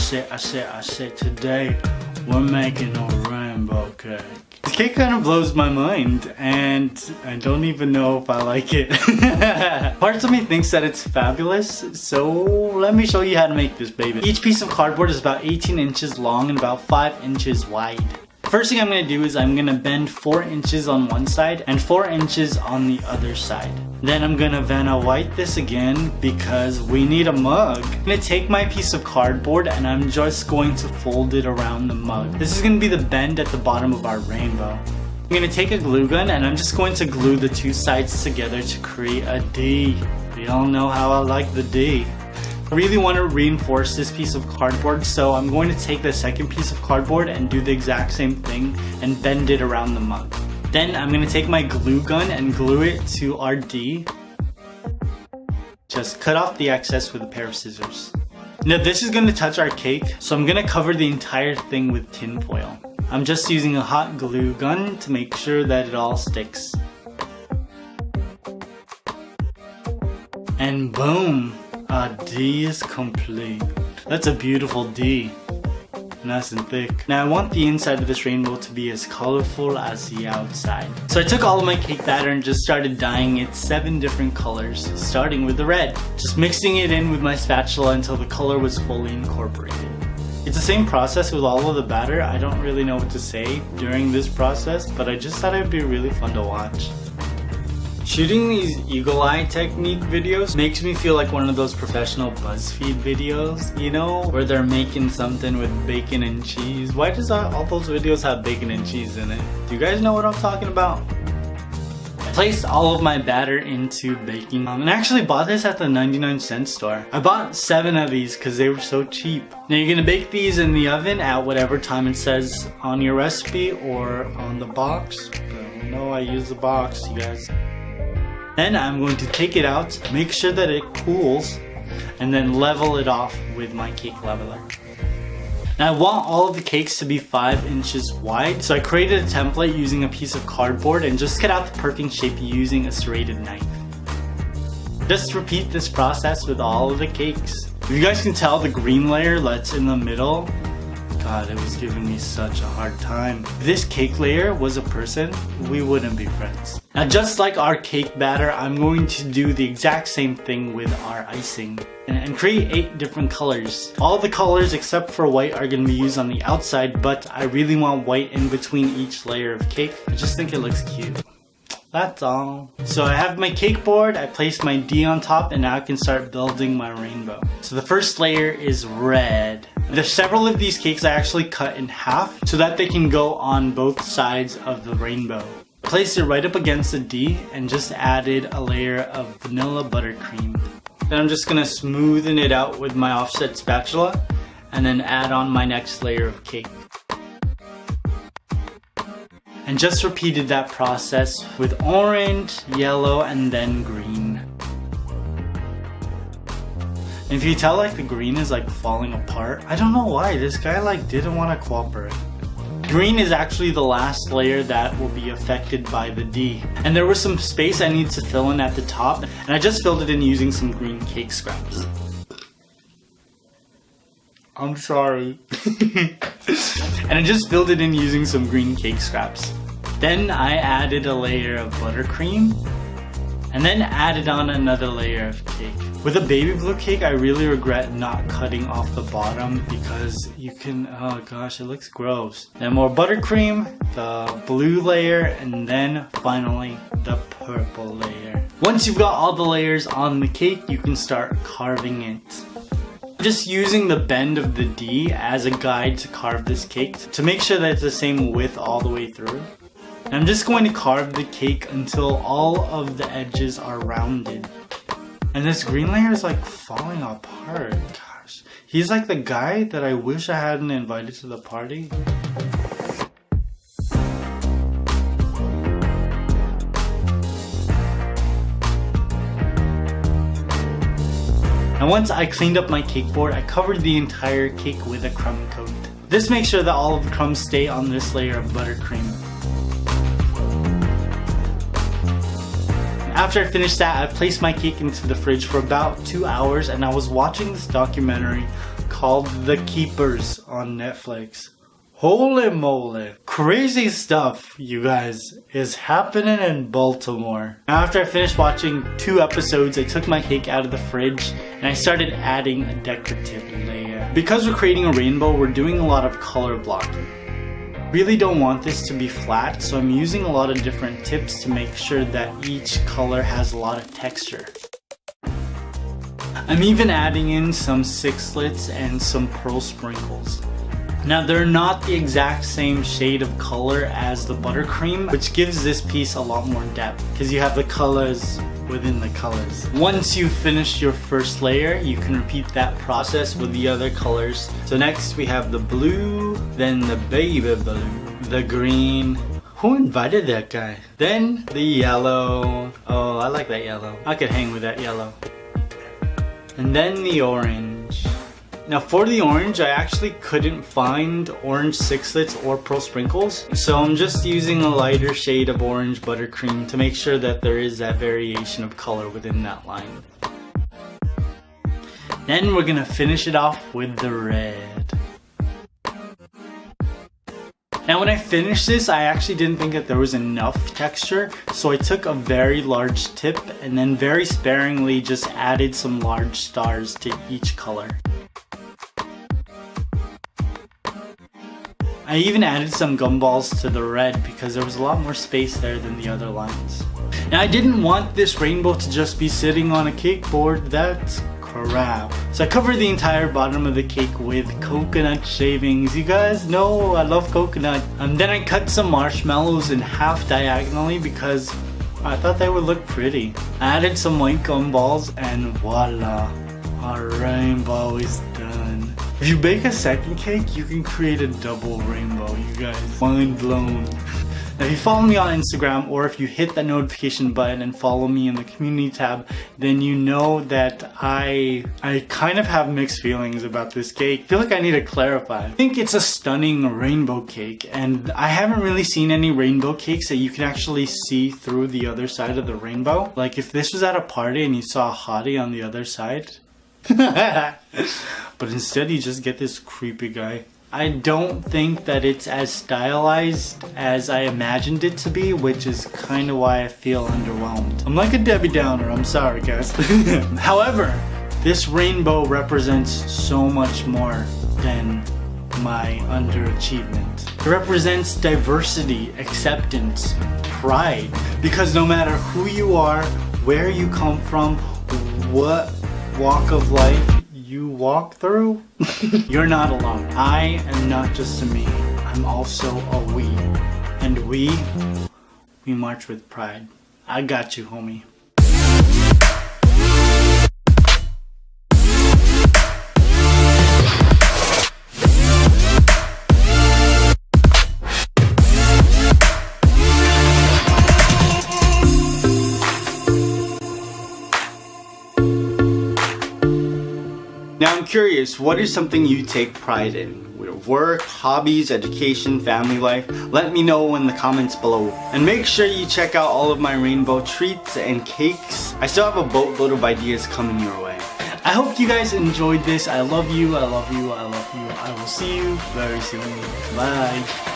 said, today we're making a rainbow cake. The cake kind of blows my mind, and I don't even know if I like it. Parts of me thinks that it's fabulous, so let me show you how to make this baby. Each piece of cardboard is about 18 inches long and about 5 inches wide. First thing I'm going to do is I'm going to bend 4 inches on one side and 4 inches on the other side. Then I'm going to Vanna White this again because we need a mug. I'm going to take my piece of cardboard and I'm just going to fold it around the mug. This is going to be the bend at the bottom of our rainbow. I'm going to take a glue gun and I'm just going to glue the two sides together to create a D. We all know how I like the D. I really want to reinforce this piece of cardboard, so I'm going to take the second piece of cardboard and do the exact same thing and bend it around the mug. Then I'm going to take my glue gun and glue it to our D. Just cut off the excess with a pair of scissors. Now this is going to touch our cake, so I'm going to cover the entire thing with tin foil. I'm just using a hot glue gun to make sure that it all sticks. And boom! Our D is complete. That's a beautiful D. Nice and thick. Now I want the inside of this rainbow to be as colorful as the outside. So I took all of my cake batter and just started dyeing it 7 different colors, starting with the red. Just mixing it in with my spatula until the color was fully incorporated. It's the same process with all of the batter. I don't really know what to say during this process, but I just thought it would be really fun to watch. Shooting these eagle eye technique videos makes me feel like one of those professional BuzzFeed videos, you know, where they're making something with bacon and cheese. Why does all those videos have bacon and cheese in it? Do you guys know what I'm talking about? I placed all of my batter into baking and I actually bought this at the 99-cent store. I bought 7 of these because they were so cheap. Now you're gonna bake these in the oven at whatever time it says on your recipe or on the box. No, I use the box, you guys. Then I'm going to take it out, make sure that it cools, and then level it off with my cake leveler. Now I want all of the cakes to be 5 inches wide, so I created a template using a piece of cardboard and just cut out the perfect shape using a serrated knife. Just repeat this process with all of the cakes. If you guys can tell the green layer that's in the middle, God, it was giving me such a hard time. If this cake layer was a person, we wouldn't be friends. Now just like our cake batter, I'm going to do the exact same thing with our icing and create 8 different colors. All the colors except for white are going to be used on the outside, but I really want white in between each layer of cake. I just think it looks cute. That's all. So I have my cake board, I placed my D on top, and now I can start building my rainbow. So the first layer is red. There's several of these cakes I actually cut in half so that they can go on both sides of the rainbow. Placed it right up against the D and just added a layer of vanilla buttercream. Then I'm just gonna smoothen it out with my offset spatula and then add on my next layer of cake. And just repeated that process with orange, yellow, and then green. And if you tell, like, the green is like falling apart, I don't know why, this guy like didn't want to cooperate. Green is actually the last layer that will be affected by the D. And there was some space I needed to fill in at the top, and I just filled it in using some green cake scraps. I'm sorry. And I just filled it in using some green cake scraps. Then I added a layer of buttercream and then added on another layer of cake. With a baby blue cake, I really regret not cutting off the bottom because you can, oh gosh, it looks gross. Then more buttercream, the blue layer, and then finally the purple layer. Once you've got all the layers on the cake, you can start carving it. Just using the bend of the D as a guide to carve this cake to make sure that it's the same width all the way through. And I'm just going to carve the cake until all of the edges are rounded. And this green layer is like falling apart. Gosh, he's like the guy that I wish I hadn't invited to the party. And once I cleaned up my cake board, I covered the entire cake with a crumb coat. This makes sure that all of the crumbs stay on this layer of buttercream. After I finished that, I placed my cake into the fridge for about 2 hours, and I was watching this documentary called The Keepers on Netflix. Holy moly. Crazy stuff, you guys, is happening in Baltimore. After I finished watching 2 episodes, I took my cake out of the fridge and I started adding a decorative layer. Because we're creating a rainbow, we're doing a lot of color blocking. Really don't want this to be flat, so I'm using a lot of different tips to make sure that each color has a lot of texture. I'm even adding in some sixlets and some pearl sprinkles. Now they're not the exact same shade of color as the buttercream, which gives this piece a lot more depth because you have the colors within the colors. Once you've finished your first layer, you can repeat that process with the other colors. So next we have the blue, then the baby blue, the green. Who invited that guy? Then the yellow. Oh, I like that yellow. I could hang with that yellow. And then the orange. Now for the orange, I actually couldn't find orange sixlets or pearl sprinkles, so I'm just using a lighter shade of orange buttercream to make sure that there is that variation of color within that line. Then we're gonna finish it off with the red. Now when I finished this, I actually didn't think that there was enough texture, so I took a very large tip and then very sparingly just added some large stars to each color. I even added some gumballs to the red because there was a lot more space there than the other lines. Now I didn't want this rainbow to just be sitting on a cake board, that's crap. So I covered the entire bottom of the cake with coconut shavings. You guys know I love coconut. Then I cut some marshmallows in half diagonally because I thought they would look pretty. I added some white gumballs and voila, our rainbow is done. If you bake a second cake, you can create a double rainbow, you guys. Mind blown. Now if you follow me on Instagram, or if you hit that notification button and follow me in the community tab, then you know that I kind of have mixed feelings about this cake. I feel like I need to clarify. I think it's a stunning rainbow cake, and I haven't really seen any rainbow cakes that you can actually see through the other side of the rainbow. Like if this was at a party and you saw a hottie on the other side. But instead you just get this creepy guy. I don't think that it's as stylized as I imagined it to be, which is kind of why I feel underwhelmed. I'm like a Debbie Downer, I'm sorry guys. However, this rainbow represents so much more than my underachievement. It represents diversity, acceptance, pride. Because no matter who you are, where you come from, what walk of life you walk through, you're not alone. I am not just a me, I'm also a we. And we march with pride. I got you, homie. Now I'm curious, what is something you take pride in? Work, hobbies, education, family life? Let me know in the comments below. And make sure you check out all of my rainbow treats and cakes. I still have a boatload of ideas coming your way. I hope you guys enjoyed this. I love you, I love you, I love you. I will see you very soon. Bye.